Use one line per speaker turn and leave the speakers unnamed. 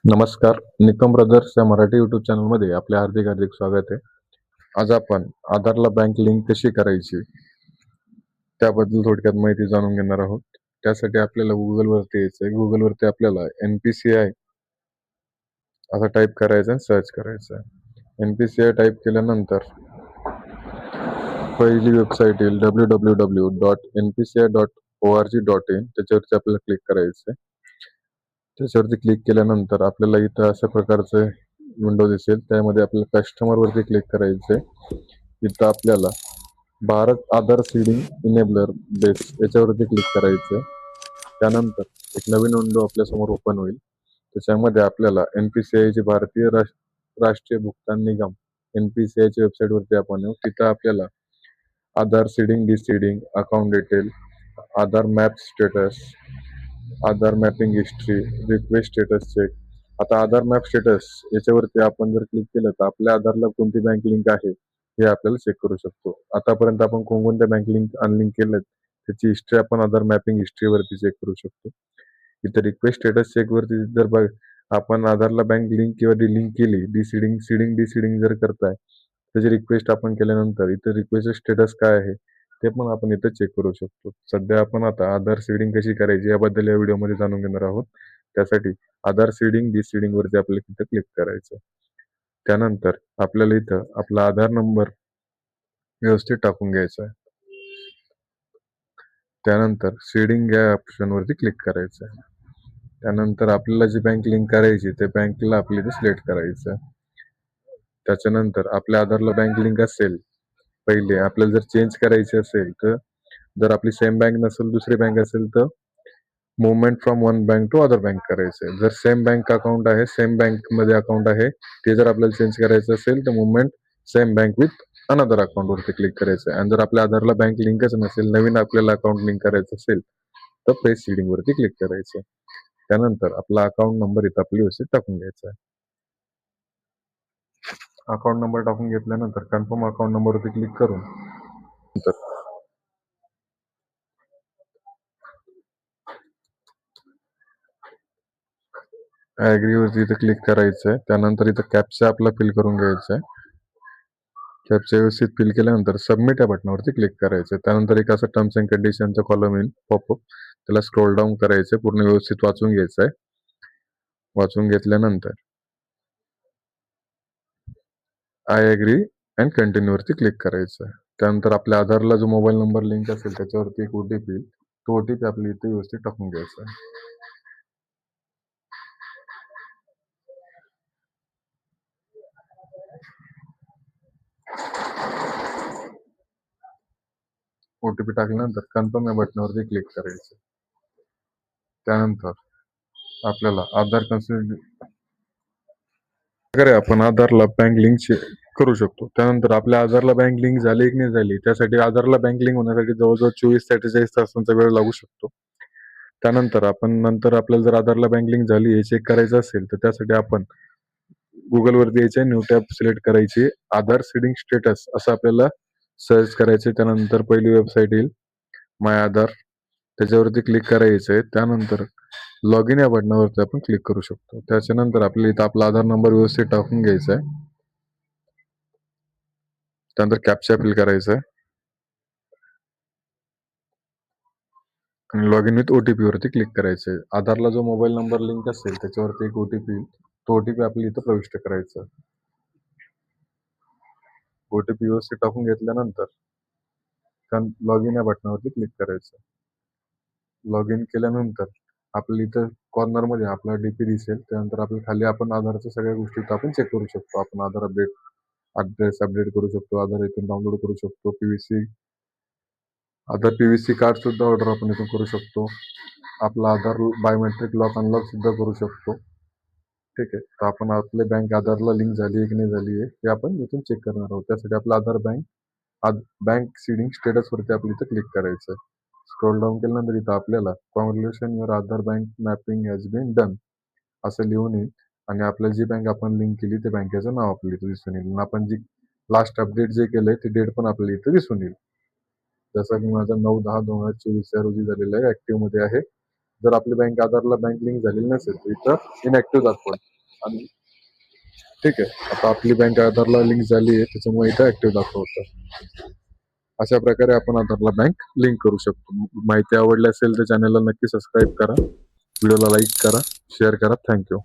नमस्कार. निकम ब्रदर्स या मराठी यूट्यूब चॅनलमध्ये आपले हार्दिक हार्दिक स्वागत आहे. आज आपण आधारला बँक लिंक कशी करायची त्याबद्दल थोडक्यात माहिती जाणून घेणार आहोत. त्यासाठी आपल्याला गुगलवरती यायचंय. गुगलवरती आपल्याला NPCI असं टाईप करायचं आणि सर्च करायचं. NPCI टाईप केल्यानंतर पहिली वेबसाईट येईल www.npci.org.in. त्याच्यावरती आपल्याला क्लिक करायचं. त्याच्यावरती क्लिक केल्यानंतर आपल्याला इथं अशा प्रकारचं विंडो दिसेल. त्यामध्ये आपल्याला कस्टमरवरती क्लिक करायचंय. इथं आपल्याला भारत आधार सीडिंग इनेबलर बेस याच्यावरती क्लिक करायचं. त्यानंतर एक नवीन विंडो आपल्यासमोर ओपन होईल. त्याच्यामध्ये आपल्याला NPCI भारतीय राष्ट्रीय भुगतान निगम NPCI वेबसाईटवरती आपण येऊ. तिथं आपल्याला Aadhaar seeding deseeding account detail, Aadhaar map status, Aadhaar mapping history, request status check. आता आधार मॅप स्टेटस याच्यावरती आपण जर क्लिक केलं तर आपल्या आधारला कोणती बँक लिंक आहे हे आपल्याला चेक करू शकतो. आतापर्यंत आपण कोणकोणत्या बँक लिंक अनलिंक केल्यात त्याची हिस्ट्री आपण आधार मॅपिंग हिस्ट्रीवरती चेक करू शकतो. इथे रिक्वेस्ट स्टेटस चेक वरती जर आपण आधारला बँक लिंक किंवा डिलिंक केली, सीडिंग डिसीडिंग जर करताय, त्याची रिक्वेस्ट आपण केल्यानंतर इथे रिक्वेस्ट स्टेटस काय आहे ते पण आपण इथे चेक करू शकतो. सध्या आपण आता आधार सीडिंग कशी करायची याबद्दल या व्हिडिओमध्ये जाणून घेणार आहोत. त्यासाठी आधार सीडिंग डिसीडिंग वरती आपल्याला तिथे क्लिक करायचं. त्यानंतर आपल्याला इथं आपला आधार नंबर व्यवस्थित टाकून घ्यायचा आहे. त्यानंतर सीडिंग या ऑप्शन वरती क्लिक करायचं आहे. त्यानंतर आपल्याला जी बँक लिंक करायची ते बँकला आपली इथे सिलेक्ट करायचं. त्याच्यानंतर आपल्या आधारला बँक लिंक असेल, पहिले आपल्याला जर चेंज करायची असेल तर जर आपली सेम बँक नसेल दुसरी बँक असेल तर movement from one bank to other bank करायचं. जर सेम बँक अकाउंट आहे, सेम बँक मध्ये अकाउंट आहे, ते जर आपल्याला चेंज करायचं असेल तर movement same bank with another account वरती क्लिक करायचं. आणि जर आपल्या आधारला बँक लिंकच नसेल, नवीन आपल्याला अकाउंट लिंक करायचं असेल तर प्रेस सीडिंग वरती क्लिक करायचं. त्यानंतर आपला अकाउंट नंबर इथं आपली व्यवस्थित टाकून घ्यायचा आहे. अकाउंट नंबर टाकून घेतल्यानंतर कन्फर्म अकाउंट नंबरवरती क्लिक करून नंतर ऍग्री वरती इथं क्लिक करायचंय. त्यानंतर इथं कॅप्चा आपला फिल करून घ्यायचा आहे. कॅप्चा व्यवस्थित फिल केल्यानंतर सबमिट या बटनावरती क्लिक करायचं. त्यानंतर एक असं टर्म्स अँड कंडिशनचा कॉलम येईल पॉपअप, त्याला स्क्रोल डाऊन करायचं, पूर्ण व्यवस्थित वाचून घ्यायचं आहे. वाचून घेतल्यानंतर आय ऍग्री अँड कंटिन्यू वरती क्लिक करायचं आहे. त्यानंतर आपल्या आधारला जो मोबाईल नंबर लिंक असेल त्याच्यावरती एक OTP येईल. तो OTP आपल्या इथे व्यवस्थित टाकून घ्यायचा आहे. OTP टाकल्यानंतर कन्फर्म या बटनावरती क्लिक करायचं. त्यानंतर आपल्याला आधार प्रकारे आपण आधारला बँक लिंक करू शकतो. त्यानंतर आपल्या आधारला बँक लिंक झाली की नाही झाली त्यासाठी आधारला बँक लिंक होण्यासाठी जवळजवळ 24-47 तासांचा वेळ लागू शकतो. त्यानंतर आपल्याला जर आधारला बँक लिंक झाली हे चेक करायचं असेल तर त्यासाठी आपण गुगलवरती यायचं, न्यू टॅब सिलेक्ट करायची, आधार सीडिंग स्टेटस असं आपल्याला सर्च करायचे. त्यानंतर पहिली वेबसाईट येईल माय आधार, त्याच्यावरती क्लिक करायचंय. त्यानंतर लॉग इन या बटनावरती आपण क्लिक करू शकतो. त्याच्यानंतर आपल्याला इथं आपला आधार नंबर व्यवस्थित टाकून घ्यायचा आहे. त्यानंतर कॅप्चा फिल करायचा आहे आणि लॉग इन विथ OTP वरती क्लिक करायचंय. आधारला जो मोबाईल नंबर लिंक असेल त्याच्यावरती एक OTP येईल, तो OTP आपल्याला इथं प्रविष्ट करायचा. OTP व्यवस्थित टाकून घेतल्यानंतर लॉग इन या बटनावरती क्लिक करायचं. लॉग इन केल्यानंतर आपल्याला इथं कॉर्नरमध्ये आपला DP दिसेल. त्यानंतर आपल्या खाली आपण आधारच्या सगळ्या गोष्टी आपण चेक करू शकतो. आपण आधार ऍड्रेस अपडेट करू शकतो, आधार इथून डाउनलोड करू शकतो, आधार PVC कार्ड सुद्धा ऑर्डर आपण इथून करू शकतो. आपला आधार बायोमेट्रिक लॉक अनलॉक सुद्धा करू शकतो. ठीक आहे. तर आपण आपले बँक आधारला लिंक झाली आहे की नाही झाली आहे हे आपण इथून चेक करणार आहोत. त्यासाठी आपला आधार बँक सीडिंग स्टेटस वरती आपण इथं क्लिक करायचं. स्क्रोल डाऊन केल्यानंतर इथं आपल्याला congratulation your Aadhaar bank mapping has been done असं लिहून येईल आणि आपल्या जी बँक आपण लिंक केली त्या बँकेचं नाव आपल्या इथं दिसून येईल आणि आपण जी लास्ट अपडेट जे केलंय ते डेट पण आपल्याला इथं दिसून येईल. जसं की माझा 9/10/2024 या रोजी झालेला आहे, ऍक्टिव्ह मध्ये आहे. जर आपली बँक आधारला बँक लिंक झालेली नसेल तर इथं इनॅक्टिव्ह दाखवून आणि ठीक आहे, आता आपली बँक आधारला लिंक झाली आहे त्याच्यामुळे इथं ऍक्टिव्ह दाखवतं. अशा प्रकारे आपण आधारला बँक लिंक करू शकतो. माहिती आवडली असेल तर चॅनलला नक्की सबस्क्राईब करा, व्हिडिओला लाईक करा, शेअर करा. थँक्यू.